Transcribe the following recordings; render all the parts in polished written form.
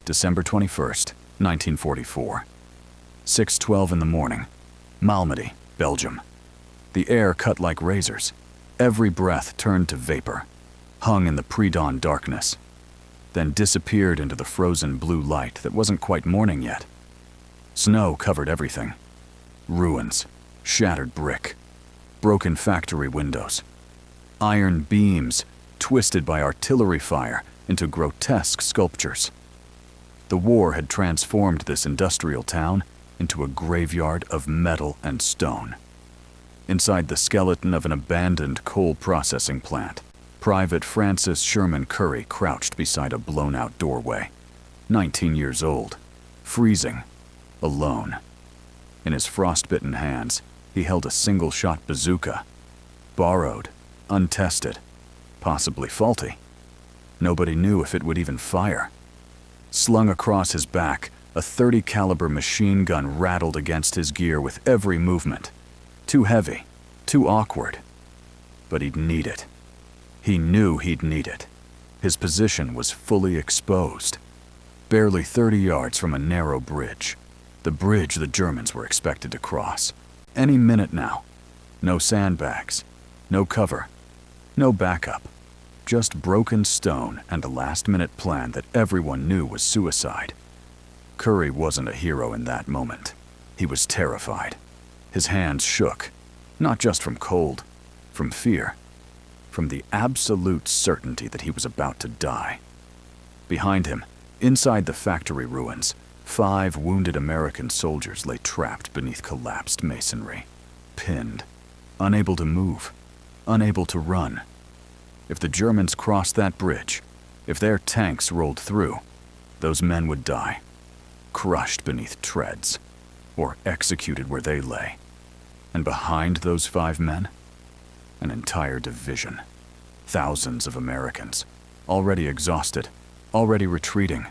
December 21st, 1944. 6:12 in the morning. Malmedy, Belgium. The air cut like razors. Every breath turned to vapor, hung in the pre-dawn darkness, then disappeared into the frozen blue light that wasn't quite morning yet. Snow covered everything. Ruins, shattered brick, broken factory windows, iron beams twisted by artillery fire into grotesque sculptures. The war had transformed this industrial town into a graveyard of metal and stone. Inside the skeleton of an abandoned coal processing plant, Private Francis Sherman Curry crouched beside a blown-out doorway, 19 years old, freezing, alone. In his frostbitten hands, he held a single-shot bazooka, borrowed, untested, possibly faulty. Nobody knew if it would even fire. Slung across his back, a .30 caliber machine gun rattled against his gear with every movement. Too heavy, too awkward. But he'd need it. He knew he'd need it. His position was fully exposed, barely 30 yards from a narrow bridge. The bridge the Germans were expected to cross. Any minute now. No sandbags, no cover, no backup. Just broken stone and a last-minute plan that everyone knew was suicide. Curry wasn't a hero in that moment. He was terrified. His hands shook, not just from cold, from fear, from the absolute certainty that he was about to die. Behind him, inside the factory ruins, 5 wounded American soldiers lay trapped beneath collapsed masonry, pinned, unable to move, unable to run. If the Germans crossed that bridge, if their tanks rolled through, those men would die, crushed beneath treads, or executed where they lay. And behind those 5 men, an entire division. Thousands of Americans, already exhausted, already retreating,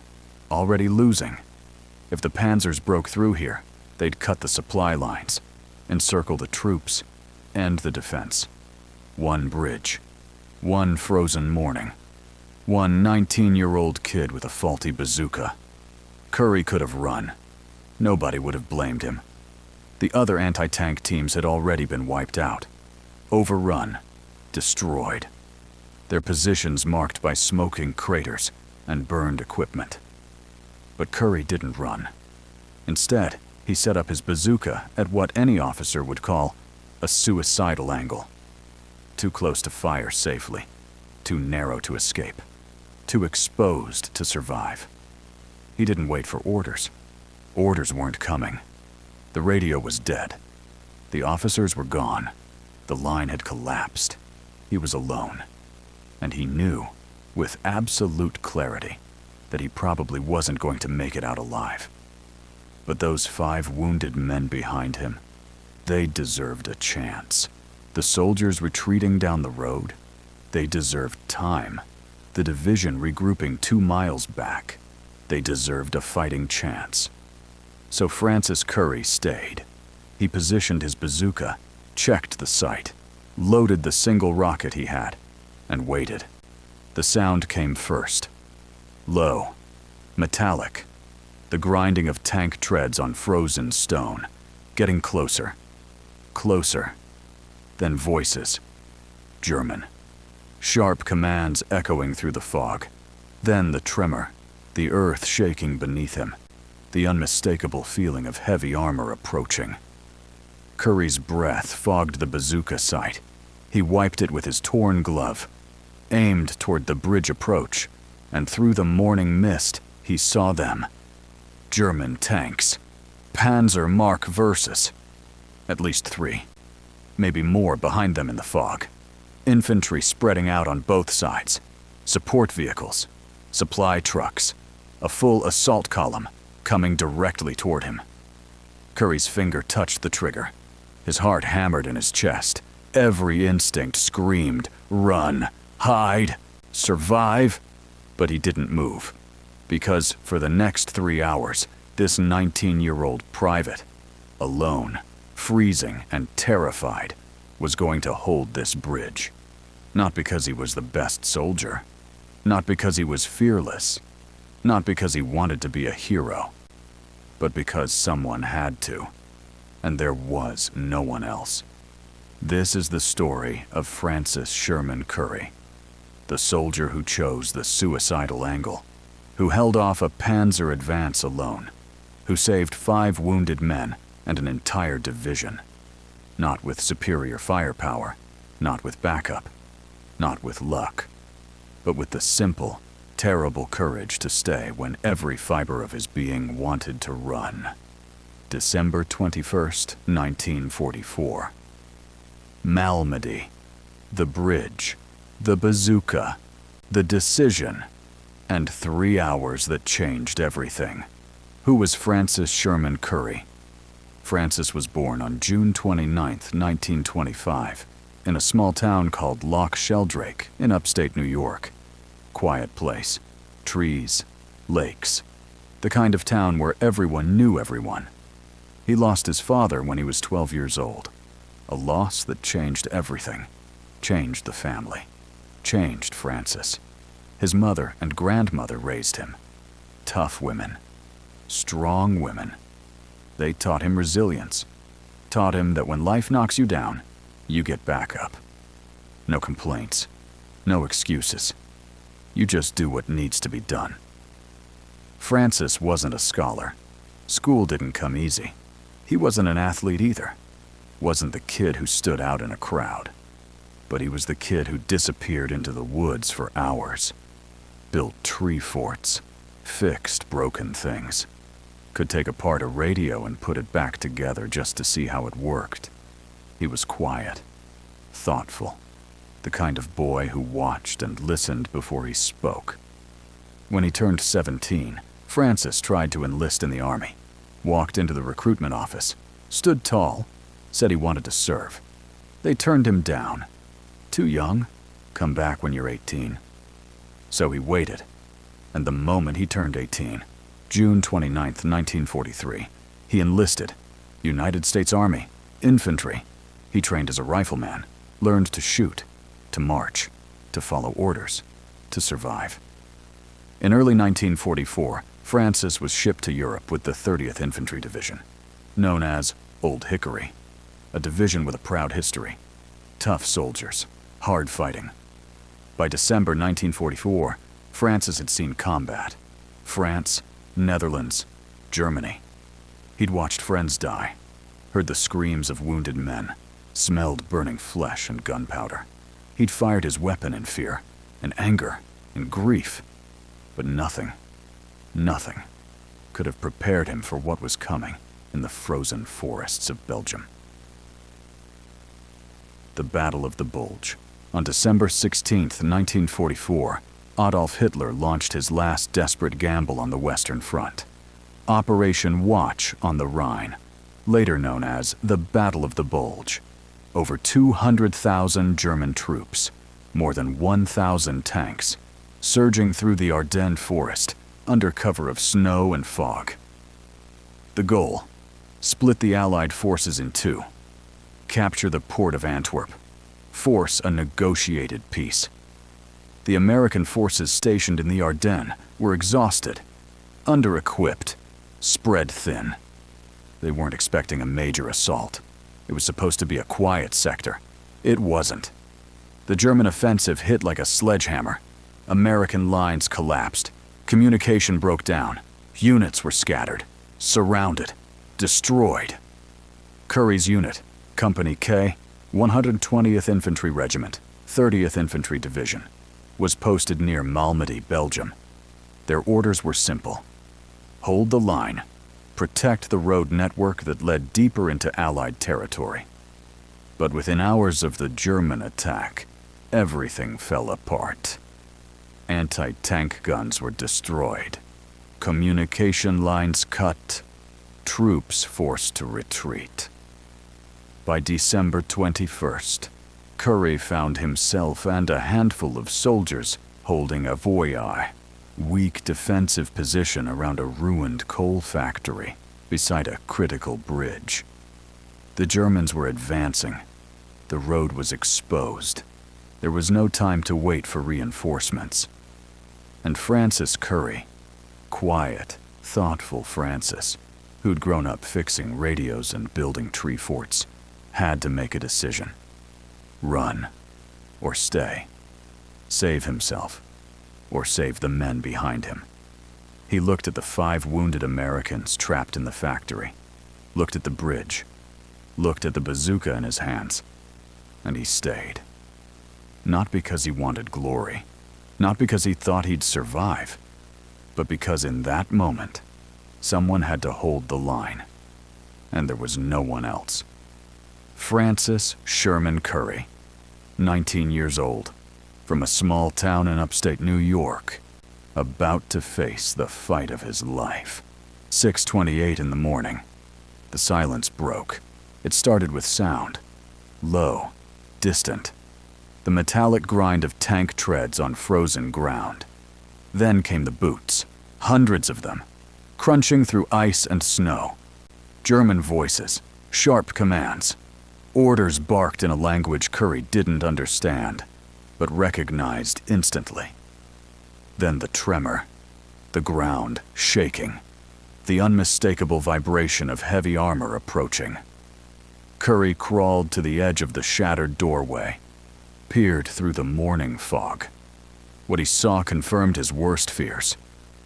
already losing. If the panzers broke through here, they'd cut the supply lines, encircle the troops, end the defense. One bridge, one frozen morning, one 19-year-old kid with a faulty bazooka. Curry could have run. Nobody would have blamed him. The other anti-tank teams had already been wiped out, overrun, destroyed. Their positions marked by smoking craters and burned equipment. But Curry didn't run. Instead, he set up his bazooka at what any officer would call a suicidal angle. Too close to fire safely, too narrow to escape, too exposed to survive. He didn't wait for orders. Orders weren't coming. The radio was dead. The officers were gone. The line had collapsed. He was alone. And he knew, with absolute clarity, that he probably wasn't going to make it out alive. But those 5 wounded men behind him, they deserved a chance. The soldiers retreating down the road, they deserved time. The division regrouping 2 miles back, they deserved a fighting chance. So Francis Curry stayed. He positioned his bazooka, checked the sight, loaded the single rocket he had, and waited. The sound came first. Low, metallic, the grinding of tank treads on frozen stone, getting closer, closer. Then voices. German. Sharp commands echoing through the fog. Then the tremor, the earth shaking beneath him, the unmistakable feeling of heavy armor approaching. Curry's breath fogged the bazooka sight. He wiped it with his torn glove, aimed toward the bridge approach, and through the morning mist, he saw them. German tanks. Panzer Mark Versus. At least 3. Maybe more behind them in the fog. Infantry spreading out on both sides. Support vehicles. Supply trucks. A full assault column coming directly toward him. Curry's finger touched the trigger. His heart hammered in his chest. Every instinct screamed, run, hide, survive. But he didn't move. Because for the next 3 hours, this 19-year-old private, alone, freezing and terrified, was going to hold this bridge. Not because he was the best soldier. Not because he was fearless. Not because he wanted to be a hero, but because someone had to, and there was no one else. This is the story of Francis Sherman Curry, the soldier who chose the suicidal angle, who held off a Panzer advance alone, who saved 5 wounded men and an entire division. Not with superior firepower, not with backup, not with luck, but with the simple, terrible courage to stay when every fiber of his being wanted to run. December 21st, 1944. Malmedy, the bridge, the bazooka, the decision, and 3 hours that changed everything. Who was Francis Sherman Curry? Francis was born on June 29, 1925, in a small town called Loch Sheldrake in upstate New York. Quiet place, trees, lakes, the kind of town where everyone knew everyone. He lost his father when he was 12 years old, a loss that changed everything, changed the family, changed Francis. His mother and grandmother raised him. Tough women, strong women. They taught him resilience, taught him that when life knocks you down, you get back up. No complaints, no excuses. You just do what needs to be done. Francis wasn't a scholar. School didn't come easy. He wasn't an athlete either. Wasn't the kid who stood out in a crowd. But he was the kid who disappeared into the woods for hours. Built tree forts. Fixed broken things. Could take apart a radio and put it back together just to see how it worked. He was quiet. Thoughtful. The kind of boy who watched and listened before he spoke. When he turned 17, Francis tried to enlist in the army. Walked into the recruitment office, stood tall, said he wanted to serve. They turned him down. Too young? Come back when you're 18. So he waited, and the moment he turned 18, June 29, 1943, he enlisted. United States Army, infantry. He trained as a rifleman, learned to shoot, to march, to follow orders, to survive. In early 1944, Francis was shipped to Europe with the 30th Infantry Division, known as Old Hickory, a division with a proud history. Tough soldiers, hard fighting. By December 1944, Francis had seen combat. France, Netherlands, Germany. He'd watched friends die, heard the screams of wounded men, smelled burning flesh and gunpowder. He'd fired his weapon in fear, in anger, in grief. But nothing could have prepared him for what was coming in the frozen forests of Belgium. The Battle of the Bulge. On December 16, 1944, Adolf Hitler launched his last desperate gamble on the Western Front. Operation Watch on the Rhine, later known as the Battle of the Bulge. Over 200,000 German troops, more than 1,000 tanks, surging through the Ardennes forest under cover of snow and fog. The goal: split the Allied forces in two, capture the port of Antwerp, force a negotiated peace. The American forces stationed in the Ardennes were exhausted, under-equipped, spread thin. They weren't expecting a major assault. It was supposed to be a quiet sector. It wasn't. The German offensive hit like a sledgehammer. American lines collapsed. Communication broke down. Units were scattered, surrounded, destroyed. Curry's unit, Company K, 120th Infantry Regiment, 30th Infantry Division, was posted near Malmedy, Belgium. Their orders were simple: hold the line, protect the road network that led deeper into Allied territory. But within hours of the German attack, everything fell apart. Anti-tank guns were destroyed, communication lines cut, troops forced to retreat. By December 21st, Curry found himself and a handful of soldiers holding a voyage, weak defensive position around a ruined coal factory beside a critical bridge. The Germans were advancing. The road was exposed. There was no time to wait for reinforcements. And Francis Curry, Quiet, thoughtful Francis, who'd grown up fixing radios and building tree forts, had to make a decision. Run or stay. Save himself or save the men behind him. He looked at the 5 wounded Americans trapped in the factory, looked at the bridge, looked at the bazooka in his hands, and he stayed. Not because he wanted glory, not because he thought he'd survive, but because in that moment, someone had to hold the line, and there was no one else. Francis Sherman Curry, 19 years old, from a small town in upstate New York, about to face the fight of his life. 6:28 in the morning. The silence broke. It started with sound. Low, distant. The metallic grind of tank treads on frozen ground. Then came the boots, hundreds of them, crunching through ice and snow. German voices, sharp commands. Orders barked in a language Curry didn't understand, but recognized instantly. Then the tremor, the ground shaking, the unmistakable vibration of heavy armor approaching. Curry crawled to the edge of the shattered doorway, peered through the morning fog. What he saw confirmed his worst fears.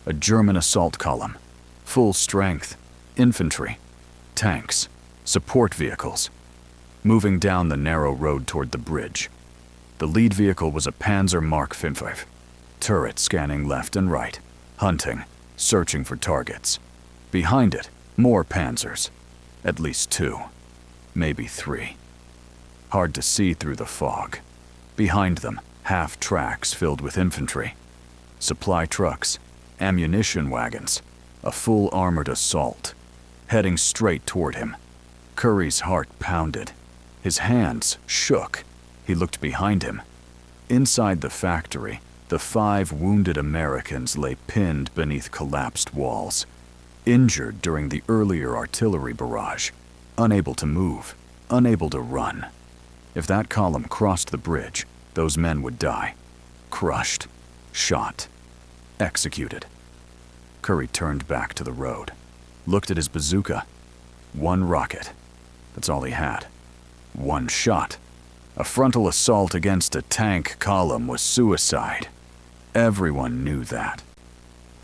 A German assault column, full strength, infantry, tanks, support vehicles, moving down the narrow road toward the bridge. The lead vehicle was a Panzer Mark 5, turret scanning left and right, hunting, searching for targets. Behind it, more Panzers, at least 2, maybe 3. Hard to see through the fog. Behind them, half tracks filled with infantry, supply trucks, ammunition wagons, a full armored assault, heading straight toward him. Curry's heart pounded. His hands shook. He looked behind him. Inside the factory, the 5 wounded Americans lay pinned beneath collapsed walls, injured during the earlier artillery barrage, unable to move, unable to run. If that column crossed the bridge, those men would die. Crushed, shot, executed. Curry turned back to the road, looked at his bazooka. 1 rocket. That's all he had. 1 shot. A frontal assault against a tank column was suicide. Everyone knew that.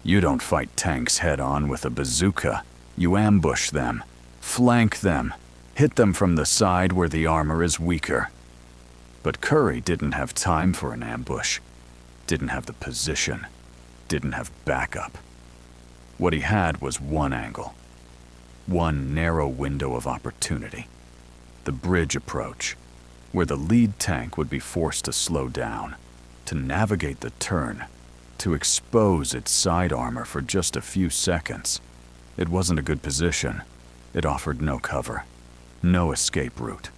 You don't fight tanks head-on with a bazooka. You ambush them, flank them, hit them from the side where the armor is weaker. But Curry didn't have time for an ambush, didn't have the position, didn't have backup. What he had was one angle, one narrow window of opportunity. The bridge approach, where the lead tank would be forced to slow down, to navigate the turn, to expose its side armor for just a few seconds. It wasn't a good position. It offered no cover, no escape route.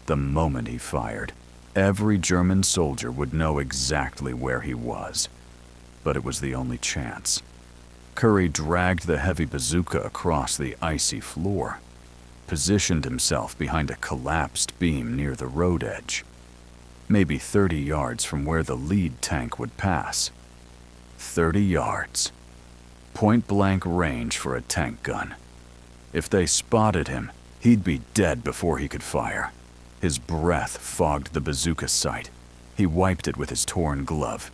The moment he fired, every German soldier would know exactly where he was. But it was the only chance. Curry dragged the heavy bazooka across the icy floor, positioned himself behind a collapsed beam near the road edge, maybe 30 yards from where the lead tank would pass. 30 yards. Point-blank range for a tank gun. If they spotted him, he'd be dead before he could fire. His breath fogged the bazooka sight. He wiped it with his torn glove.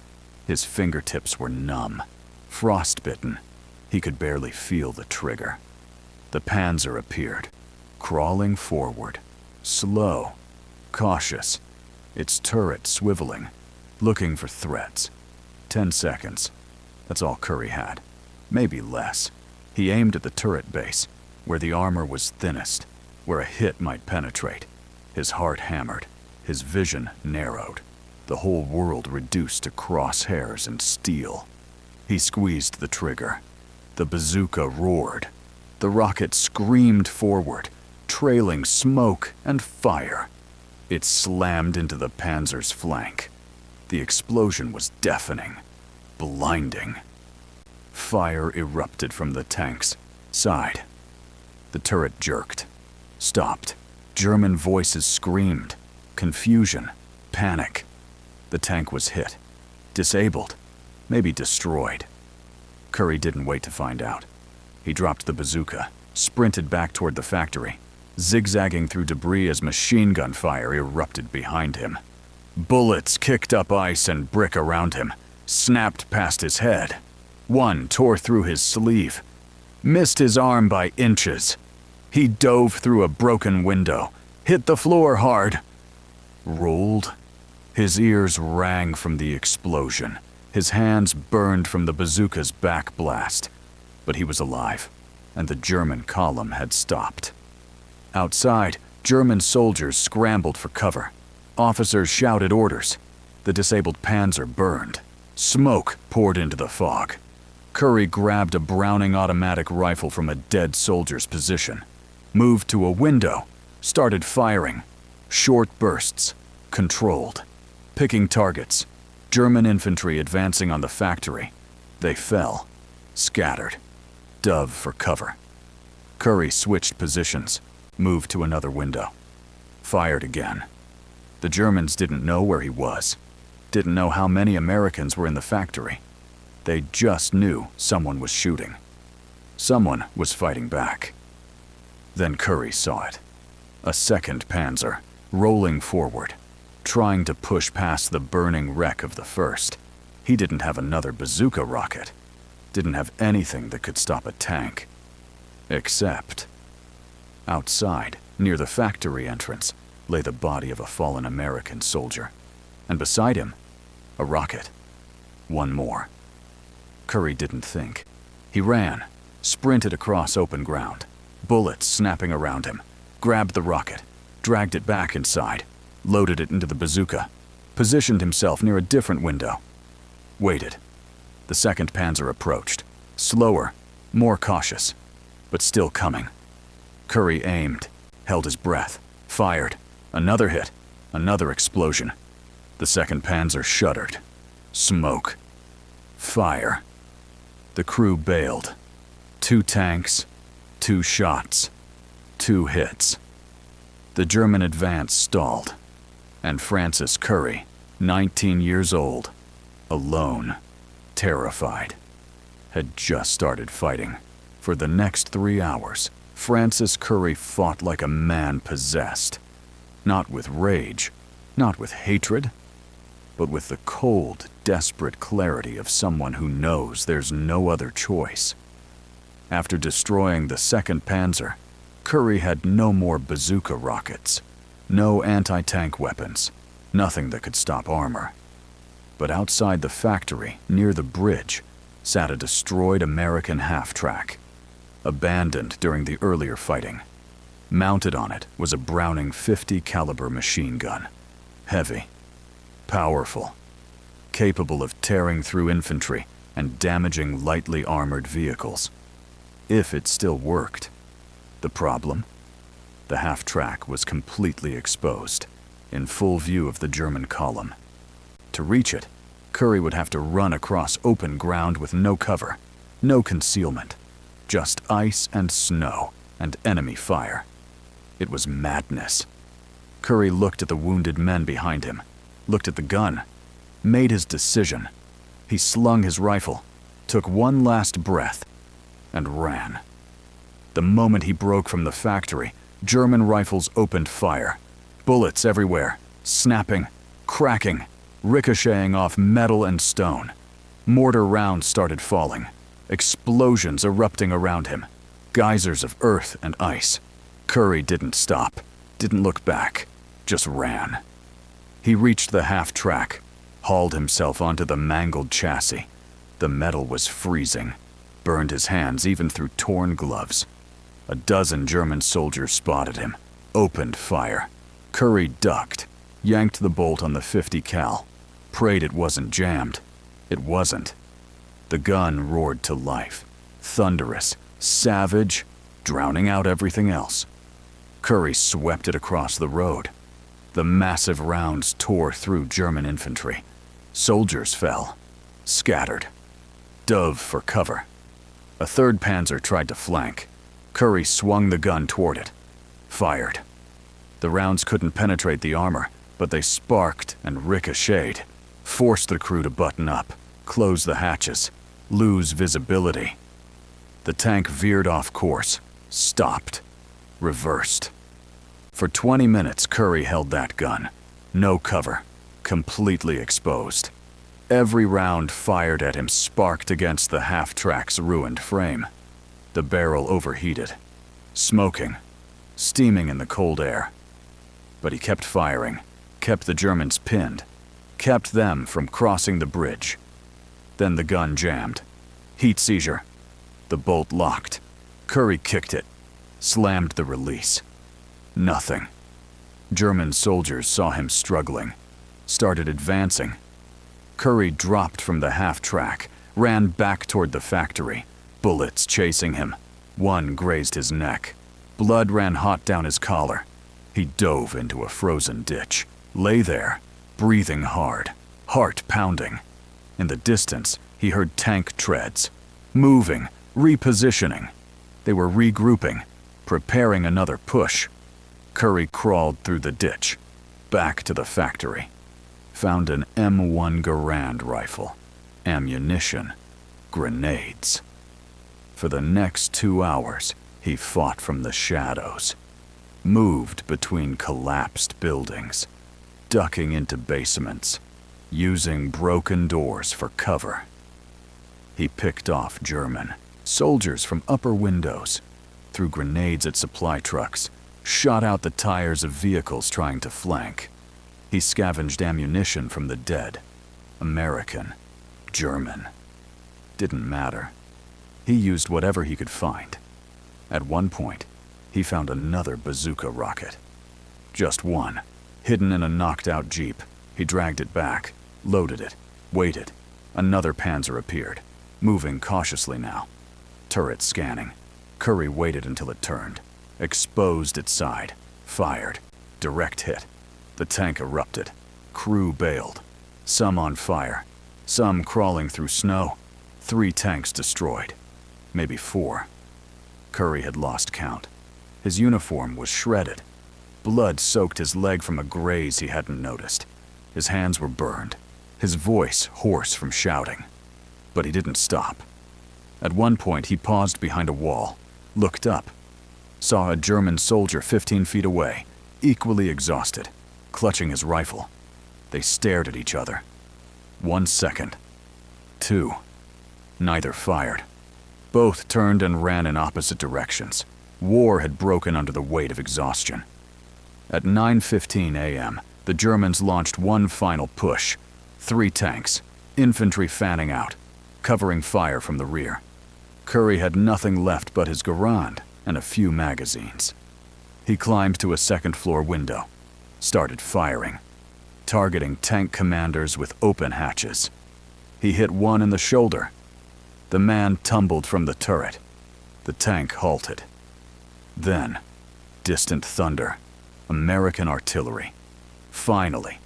His fingertips were numb, frostbitten. He could barely feel the trigger. The Panzer appeared, crawling forward, slow, cautious, its turret swiveling, looking for threats. 10 seconds. That's all Curry had. Maybe less. He aimed at the turret base, where the armor was thinnest, where a hit might penetrate. His heart hammered, his vision narrowed, the whole world reduced to crosshairs and steel. He squeezed the trigger. The bazooka roared. The rocket screamed forward, trailing smoke and fire. It slammed into the Panzer's flank. The explosion was deafening, blinding. Fire erupted from the tank's side. The turret jerked, stopped. German voices screamed. Confusion, panic. The tank was hit, disabled, maybe destroyed. Curry didn't wait to find out. He dropped the bazooka, sprinted back toward the factory, zigzagging through debris as machine gun fire erupted behind him. Bullets kicked up ice and brick around him, snapped past his head. One tore through his sleeve, missed his arm by inches. He dove through a broken window, hit the floor hard, rolled. His ears rang from the explosion. His hands burned from the bazooka's back blast. But he was alive, and the German column had stopped. Outside, German soldiers scrambled for cover. Officers shouted orders. The disabled Panzer burned. Smoke poured into the fog. Curry grabbed a Browning automatic rifle from a dead soldier's position, moved to a window, started firing. Short bursts, controlled, picking targets. German infantry advancing on the factory. They fell, scattered. Dove for cover. Curry switched positions, moved to another window. Fired again. The Germans didn't know where he was, didn't know how many Americans were in the factory. They just knew someone was shooting. Someone was fighting back. Then Curry saw it. A second Panzer, rolling forward, trying to push past the burning wreck of the first. He didn't have another bazooka rocket. Didn't have anything that could stop a tank. Except, outside, near the factory entrance, lay the body of a fallen American soldier. And beside him, a rocket. One more. Curry didn't think. He ran, sprinted across open ground, bullets snapping around him, grabbed the rocket, dragged it back inside, loaded it into the bazooka, positioned himself near a different window. Waited. The second Panzer approached, slower, more cautious, but still coming. Curry aimed, held his breath, fired. Another hit, another explosion. The second Panzer shuddered. Smoke. Fire. The crew bailed. 2 tanks, 2 shots, 2 hits. The German advance stalled, and Francis Curry, 19 years old, alone, terrified, had just started fighting. For the next 3 hours, Francis Curry fought like a man possessed. Not with rage, not with hatred, but with the cold, desperate clarity of someone who knows there's no other choice. After destroying the second Panzer, Curry had no more bazooka rockets, no anti-tank weapons, nothing that could stop armor. But outside the factory, near the bridge, sat a destroyed American half-track, abandoned during the earlier fighting. Mounted on it was a Browning .50 caliber machine gun, heavy, powerful, capable of tearing through infantry and damaging lightly armored vehicles. If it still worked. The problem? The half-track was completely exposed, in full view of the German column. To reach it, Curry would have to run across open ground with no cover, no concealment, just ice and snow and enemy fire. It was madness. Curry looked at the wounded men behind him, looked at the gun, made his decision. He slung his rifle, took one last breath, and ran. The moment he broke from the factory, German rifles opened fire. Bullets everywhere, snapping, cracking, ricocheting off metal and stone. Mortar rounds started falling, explosions erupting around him, geysers of earth and ice. Curry didn't stop, didn't look back, just ran. He reached the half-track, hauled himself onto the mangled chassis. The metal was freezing, burned his hands even through torn gloves. A dozen German soldiers spotted him, opened fire. Curry ducked, yanked the bolt on the .50 cal, prayed it wasn't jammed. It wasn't. The gun roared to life, thunderous, savage, drowning out everything else. Curry swept it across the road. The massive rounds tore through German infantry. Soldiers fell, scattered, dove for cover. A third Panzer tried to flank. Curry swung the gun toward it, fired. The rounds couldn't penetrate the armor, but they sparked and ricocheted, forced the crew to button up, close the hatches. lose visibility. The tank veered off course, stopped, reversed. For 20 minutes, Curry held that gun. No cover, completely exposed. Every round fired at him sparked against the half-track's ruined frame. The barrel overheated, smoking, steaming in the cold air. But he kept firing, kept the Germans pinned, kept them from crossing the bridge. Then the gun jammed. Heat seizure. The bolt locked. Curry kicked it, slammed the release. Nothing. German soldiers saw him struggling, started advancing. Curry dropped from the half-track, ran back toward the factory, bullets chasing him. One grazed his neck. Blood ran hot down his collar. He dove into a frozen ditch, lay there, breathing hard, heart pounding. In the distance, he heard tank treads, moving, repositioning. They were regrouping, preparing another push. Curry crawled through the ditch, back to the factory. Found an M1 Garand rifle, ammunition, grenades. For the next 2 hours, he fought from the shadows, moved between collapsed buildings, ducking into basements, using broken doors for cover. He picked off German soldiers from upper windows, threw grenades at supply trucks, shot out the tires of vehicles trying to flank. He scavenged ammunition from the dead. American, German. Didn't matter. He used whatever he could find. At one point, he found another bazooka rocket. Just one, hidden in a knocked-out Jeep. He dragged it back, loaded it, waited. Another Panzer appeared, moving cautiously now. Turret scanning. Curry waited until it turned, exposed its side, fired. Direct hit. The tank erupted. Crew bailed. Some on fire. Some crawling through snow. 3 tanks destroyed. Maybe 4. Curry had lost count. His uniform was shredded. Blood soaked his leg from a graze he hadn't noticed. His hands were burned. His voice hoarse from shouting. But he didn't stop. At one point, he paused behind a wall, looked up, saw a German soldier 15 feet away, equally exhausted, clutching his rifle. They stared at each other. 1 second. 2. Neither fired. Both turned and ran in opposite directions. War had broken under the weight of exhaustion. At 9:15 a.m., the Germans launched one final push. 3 tanks, infantry fanning out, covering fire from the rear. Curry had nothing left but his Garand and a few magazines. He climbed to a second-floor window, started firing, targeting tank commanders with open hatches. He hit one in the shoulder. The man tumbled from the turret. The tank halted. Then, distant thunder, American artillery. Finally,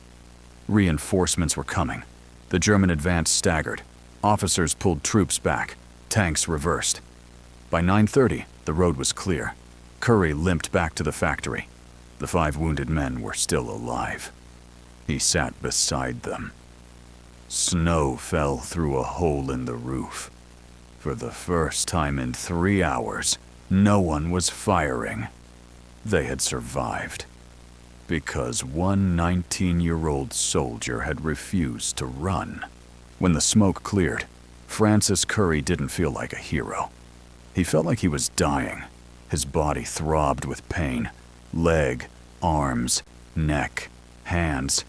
reinforcements were coming. The German advance staggered. Officers pulled troops back. Tanks reversed. By 9:30, the road was clear. Curry limped back to the factory. The 5 wounded men were still alive. He sat beside them. Snow fell through a hole in the roof. For the first time in 3 hours, no one was firing. They had survived. Because one 19-year-old soldier had refused to run. When the smoke cleared, Francis Curry didn't feel like a hero. He felt like he was dying. His body throbbed with pain. Leg, arms, neck, hands.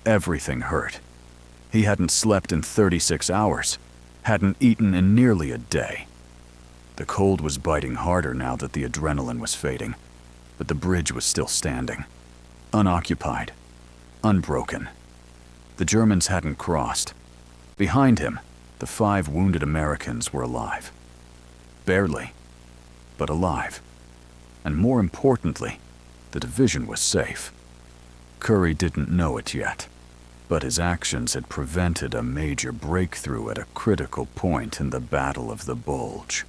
Everything hurt. He hadn't slept in 36 hours. Hadn't eaten in nearly a day. The cold was biting harder now that the adrenaline was fading. But the bridge was still standing. Unoccupied. Unbroken. The Germans hadn't crossed. Behind him, the 5 wounded Americans were alive. Barely, but alive. And more importantly, the division was safe. Curry didn't know it yet, but his actions had prevented a major breakthrough at a critical point in the Battle of the Bulge.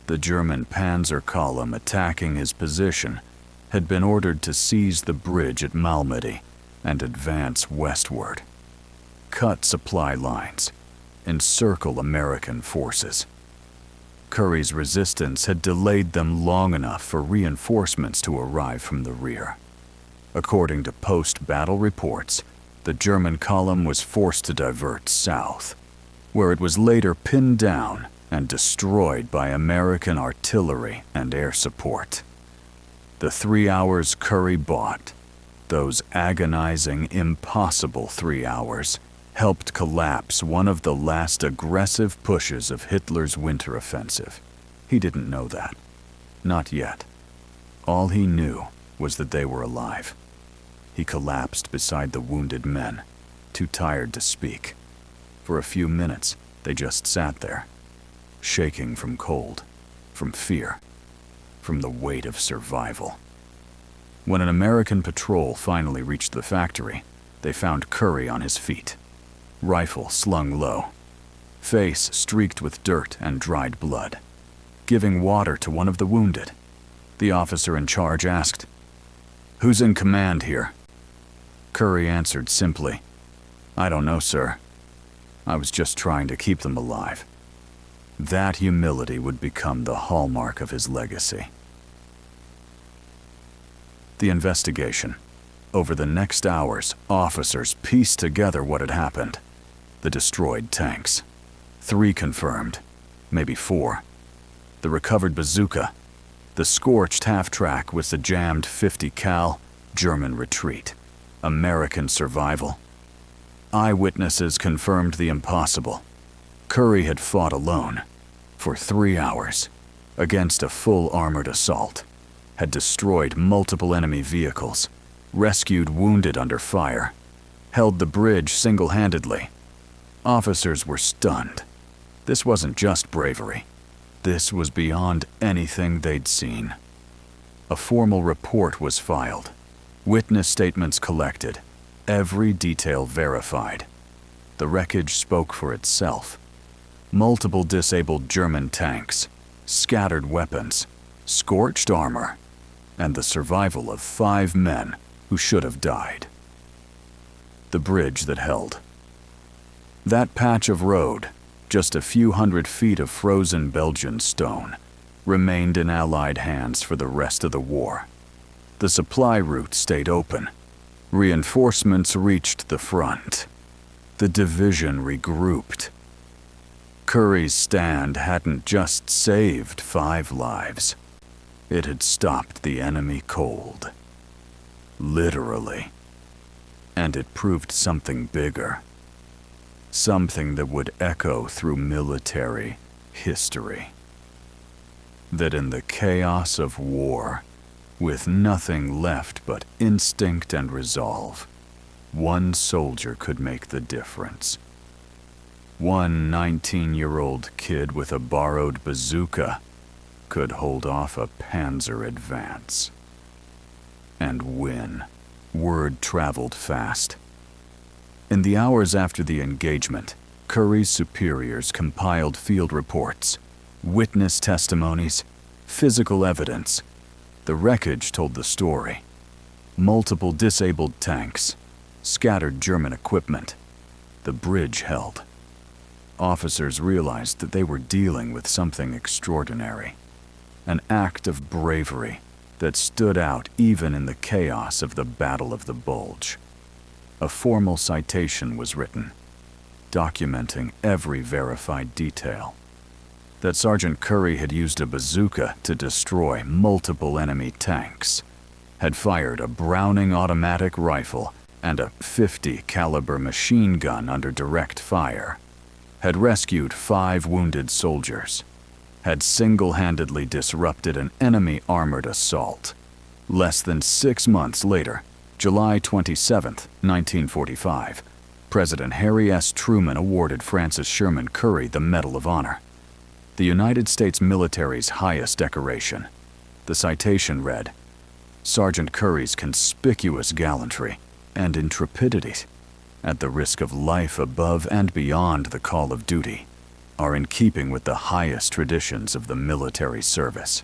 The German Panzer column attacking his position had been ordered to seize the bridge at Malmedy and advance westward. Cut supply lines, encircle American forces. Curry's resistance had delayed them long enough for reinforcements to arrive from the rear. According to post-battle reports, the German column was forced to divert south, where it was later pinned down and destroyed by American artillery and air support. The 3 hours Curry bought, those agonizing, impossible 3 hours, helped collapse one of the last aggressive pushes of Hitler's winter offensive. He didn't know that. Not yet. All he knew was that they were alive. He collapsed beside the wounded men, too tired to speak. For a few minutes, they just sat there, shaking from cold, from fear, from the weight of survival. When an American patrol finally reached the factory, they found Curry on his feet, rifle slung low, face streaked with dirt and dried blood, giving water to one of the wounded. The officer in charge asked, "Who's in command here?" Curry answered simply, "I don't know, sir. I was just trying to keep them alive." That humility would become the hallmark of his legacy. The investigation. Over the next hours, officers pieced together what had happened. The destroyed tanks. 3 confirmed, maybe 4. The recovered bazooka. The scorched half-track with the jammed 50 cal, German retreat. American survival. Eyewitnesses confirmed the impossible. Curry had fought alone, for 3 hours, against a full armored assault, had destroyed multiple enemy vehicles, rescued wounded under fire, held the bridge single-handedly. Officers were stunned. This wasn't just bravery. This was beyond anything they'd seen. A formal report was filed, witness statements collected, every detail verified. The wreckage spoke for itself. Multiple disabled German tanks, scattered weapons, scorched armor, and the survival of 5 men who should have died. The bridge that held. That patch of road, just a few hundred feet of frozen Belgian stone, remained in Allied hands for the rest of the war. The supply route stayed open. Reinforcements reached the front. The division regrouped. Curry's stand hadn't just saved 5 lives. It had stopped the enemy cold. Literally. And it proved something bigger. Something that would echo through military history. That in the chaos of war, with nothing left but instinct and resolve, one soldier could make the difference. One 19-year-old kid with a borrowed bazooka could hold off a Panzer advance. And win. Word traveled fast. In the hours after the engagement, Curry's superiors compiled field reports, witness testimonies, physical evidence. The wreckage told the story. Multiple disabled tanks, scattered German equipment. The bridge held. Officers realized that they were dealing with something extraordinary. An act of bravery that stood out even in the chaos of the Battle of the Bulge. A formal citation was written, documenting every verified detail. That Sergeant Curry had used a bazooka to destroy multiple enemy tanks, had fired a Browning automatic rifle and a .50 caliber machine gun under direct fire, had rescued 5 wounded soldiers, had single-handedly disrupted an enemy armored assault. Less than 6 months later, July 27, 1945, President Harry S. Truman awarded Francis Sherman Curry the Medal of Honor, the United States military's highest decoration. The citation read, "Sergeant Curry's conspicuous gallantry and intrepidity, at the risk of life above and beyond the call of duty, are in keeping with the highest traditions of the military service,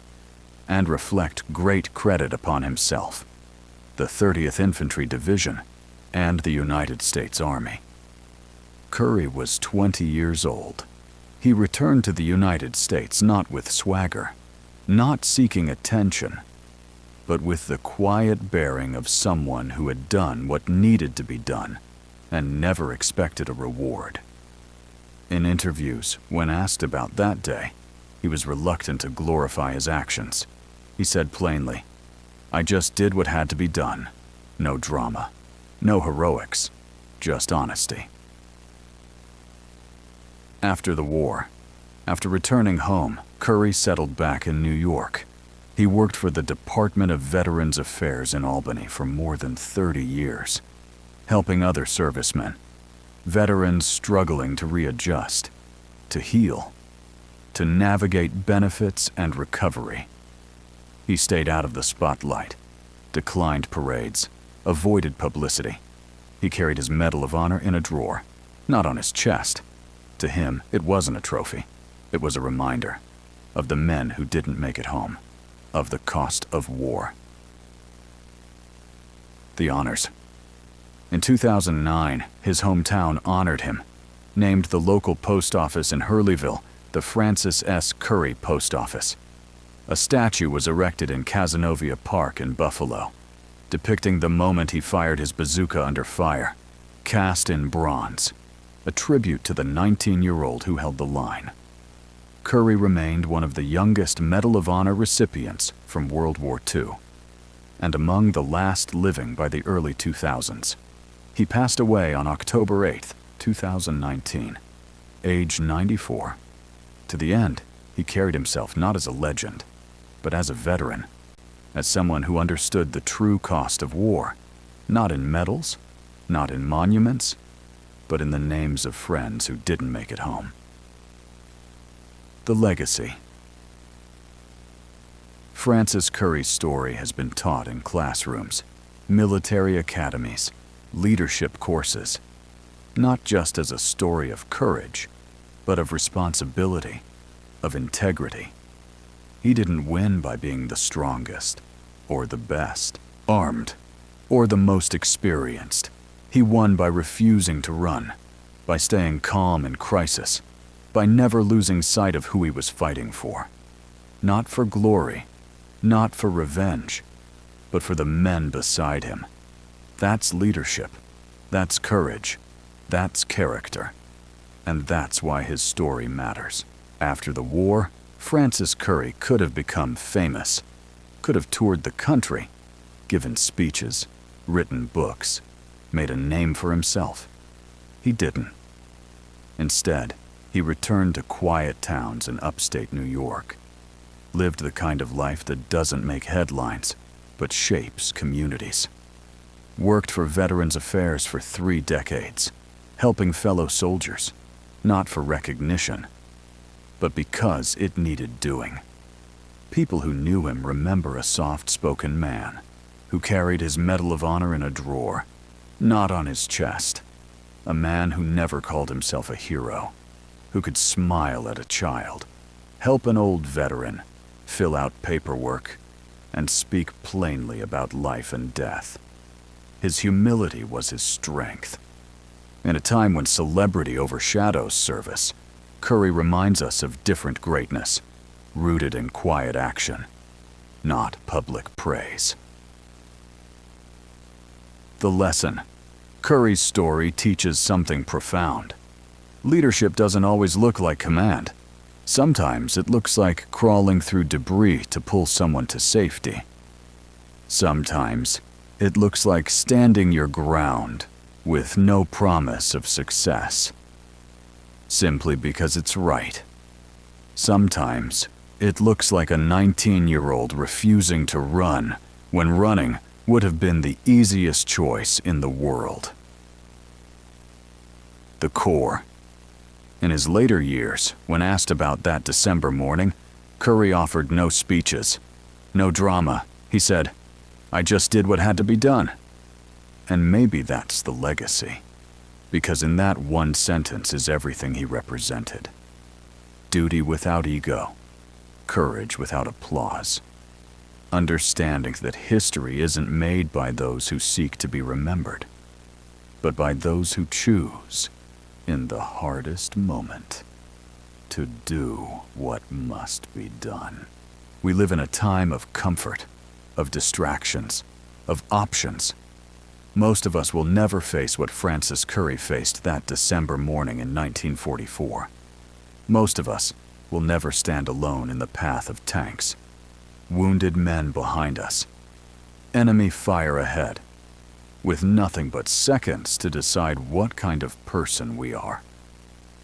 and reflect great credit upon himself, the 30th Infantry Division, and the United States Army." Curry was 20 years old. He returned to the United States not with swagger, not seeking attention, but with the quiet bearing of someone who had done what needed to be done and never expected a reward. In interviews, when asked about that day, he was reluctant to glorify his actions. He said plainly, "I just did what had to be done. No drama, no heroics, just honesty." After the war, after returning home, Curry settled back in New York. He worked for the Department of Veterans Affairs in Albany for more than 30 years, helping other servicemen, veterans struggling to readjust, to heal, to navigate benefits and recovery. He stayed out of the spotlight, declined parades, avoided publicity. He carried his Medal of Honor in a drawer, not on his chest. To him, it wasn't a trophy. It was a reminder of the men who didn't make it home, of the cost of war. The honors. In 2009, his hometown honored him, named the local post office in Hurleyville the Francis S. Curry Post Office. A statue was erected in Cazenovia Park in Buffalo, depicting the moment he fired his bazooka under fire, cast in bronze, a tribute to the 19-year-old who held the line. Curry remained one of the youngest Medal of Honor recipients from World War II, and among the last living by the early 2000s. He passed away on October 8, 2019, age 94. To the end, he carried himself not as a legend, but as a veteran, as someone who understood the true cost of war, not in medals, not in monuments, but in the names of friends who didn't make it home. The legacy. Francis Curry's story has been taught in classrooms, military academies, leadership courses, not just as a story of courage, but of responsibility, of integrity. He didn't win by being the strongest, or the best, armed, or the most experienced. He won by refusing to run, by staying calm in crisis, by never losing sight of who he was fighting for. Not for glory, not for revenge, but for the men beside him. That's leadership, that's courage, that's character, and that's why his story matters. After the war, Francis Curry could have become famous, could have toured the country, given speeches, written books, made a name for himself. He didn't. Instead, he returned to quiet towns in upstate New York, lived the kind of life that doesn't make headlines, but shapes communities. Worked for Veterans Affairs for 3 decades, helping fellow soldiers, not for recognition, but because it needed doing. People who knew him remember a soft-spoken man who carried his Medal of Honor in a drawer, not on his chest. A man who never called himself a hero, who could smile at a child, help an old veteran, fill out paperwork, and speak plainly about life and death. His humility was his strength. In a time when celebrity overshadows service, Curry reminds us of different greatness, rooted in quiet action, not public praise. The lesson. Curry's story teaches something profound. Leadership doesn't always look like command. Sometimes it looks like crawling through debris to pull someone to safety. Sometimes it looks like standing your ground with no promise of success, simply because it's right. Sometimes it looks like a 19-year-old refusing to run when running would have been the easiest choice in the world. The core. In his later years, when asked about that December morning, Curry offered no speeches, no drama. He said, "I just did what had to be done." And maybe that's the legacy, because in that one sentence is everything he represented. Duty without ego, courage without applause, understanding that history isn't made by those who seek to be remembered, but by those who choose in the hardest moment, to do what must be done. We live in a time of comfort, of distractions, of options. Most of us will never face what Francis Curry faced that December morning in 1944. Most of us will never stand alone in the path of tanks, wounded men behind us, enemy fire ahead, with nothing but seconds to decide what kind of person we are.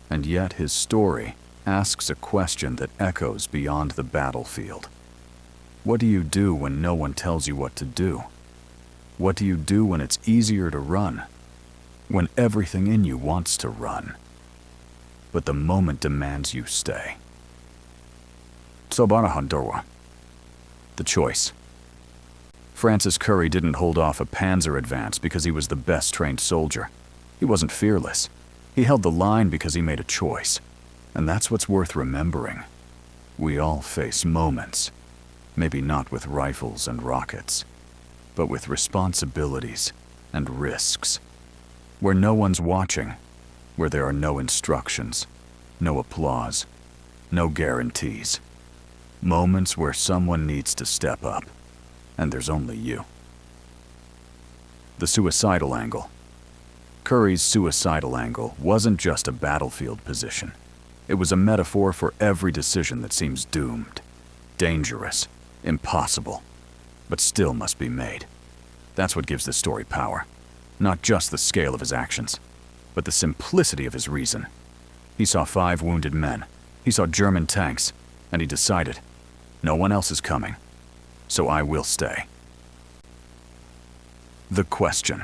And yet his story asks a question that echoes beyond the battlefield. What do you do when no one tells you what to do? What do you do when it's easier to run? When everything in you wants to run, but the moment demands you stay? The choice. Francis Curry didn't hold off a Panzer advance because he was the best trained soldier. He wasn't fearless. He held the line because he made a choice. And that's what's worth remembering. We all face moments, maybe not with rifles and rockets, but with responsibilities and risks, where no one's watching, where there are no instructions, no applause, no guarantees. Moments where someone needs to step up, and there's only you. The suicidal angle. Curry's suicidal angle wasn't just a battlefield position. It was a metaphor for every decision that seems doomed, dangerous, impossible, but still must be made. That's what gives this story power. Not just the scale of his actions, but the simplicity of his reason. He saw 5 wounded men. He saw German tanks, and he decided, no one else is coming, so I will stay. The question.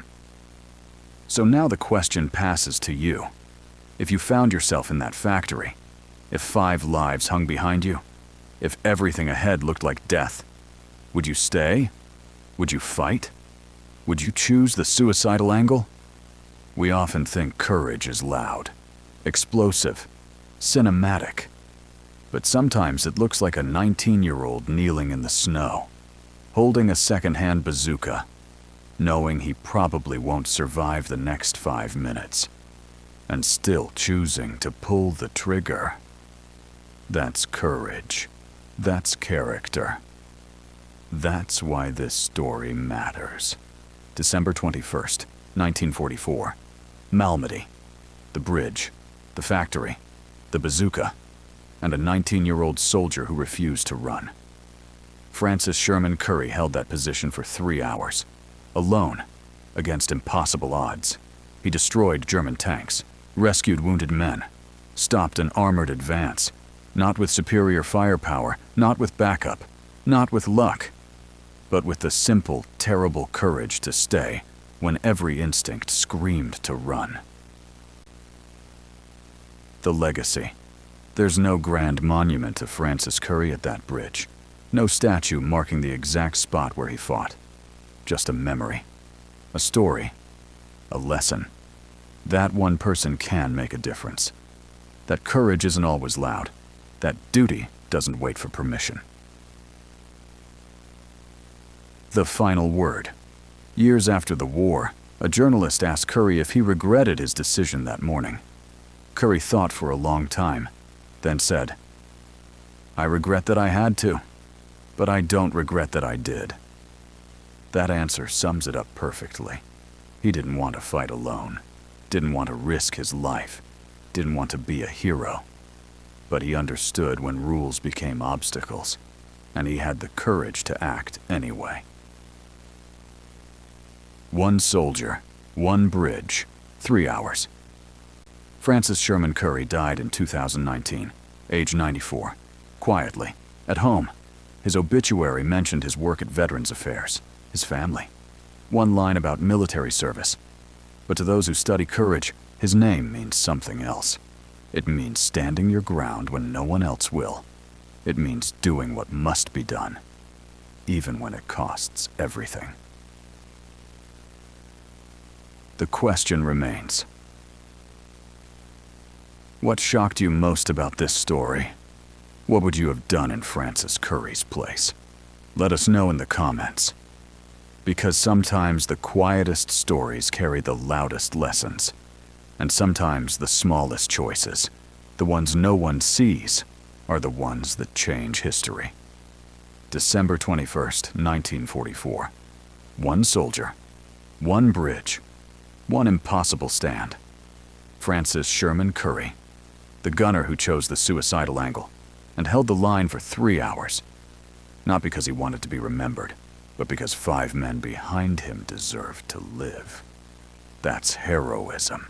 So now the question passes to you. If you found yourself in that factory, if 5 lives hung behind you, if everything ahead looked like death, would you stay? Would you fight? Would you choose the suicidal angle? We often think courage is loud, explosive, cinematic. But sometimes it looks like a 19-year-old kneeling in the snow, holding a second-hand bazooka, knowing he probably won't survive the next 5 minutes, and still choosing to pull the trigger. That's courage. That's character. That's why this story matters. December 21st, 1944. Malmedy. The bridge, the factory, the bazooka, and a 19-year-old soldier who refused to run. Francis Sherman Curry held that position for 3 hours, alone, against impossible odds. He destroyed German tanks, rescued wounded men, stopped an armored advance, not with superior firepower, not with backup, not with luck, but with the simple, terrible courage to stay when every instinct screamed to run. The legacy. There's no grand monument to Francis Curry at that bridge. No statue marking the exact spot where he fought. Just a memory, a story, a lesson. That one person can make a difference. That courage isn't always loud. That duty doesn't wait for permission. The final word. Years after the war, a journalist asked Curry if he regretted his decision that morning. Curry thought for a long time, then said, "I regret that I had to, but I don't regret that I did." That answer sums it up perfectly. He didn't want to fight alone, didn't want to risk his life, didn't want to be a hero. But he understood when rules became obstacles, and he had the courage to act anyway. 1 soldier, 1 bridge, 3 hours. Francis Sherman Curry died in 2019, age 94, quietly, at home. His obituary mentioned his work at Veterans Affairs, his family. 1 line about military service. But to those who study courage, his name means something else. It means standing your ground when no one else will. It means doing what must be done, even when it costs everything. The question remains. What shocked you most about this story? What would you have done in Francis Curry's place? Let us know in the comments. Because sometimes the quietest stories carry the loudest lessons. And sometimes the smallest choices, the ones no one sees, are the ones that change history. December 21st, 1944. One soldier, one bridge, one impossible stand. Francis Sherman Curry, the gunner who chose the suicidal angle and held the line for 3 hours. Not because he wanted to be remembered, but because 5 men behind him deserved to live. That's heroism.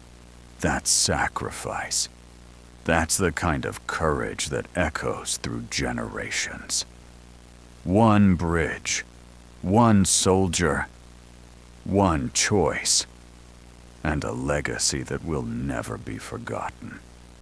That's sacrifice. That's the kind of courage that echoes through generations. One bridge, one soldier, one choice, and a legacy that will never be forgotten.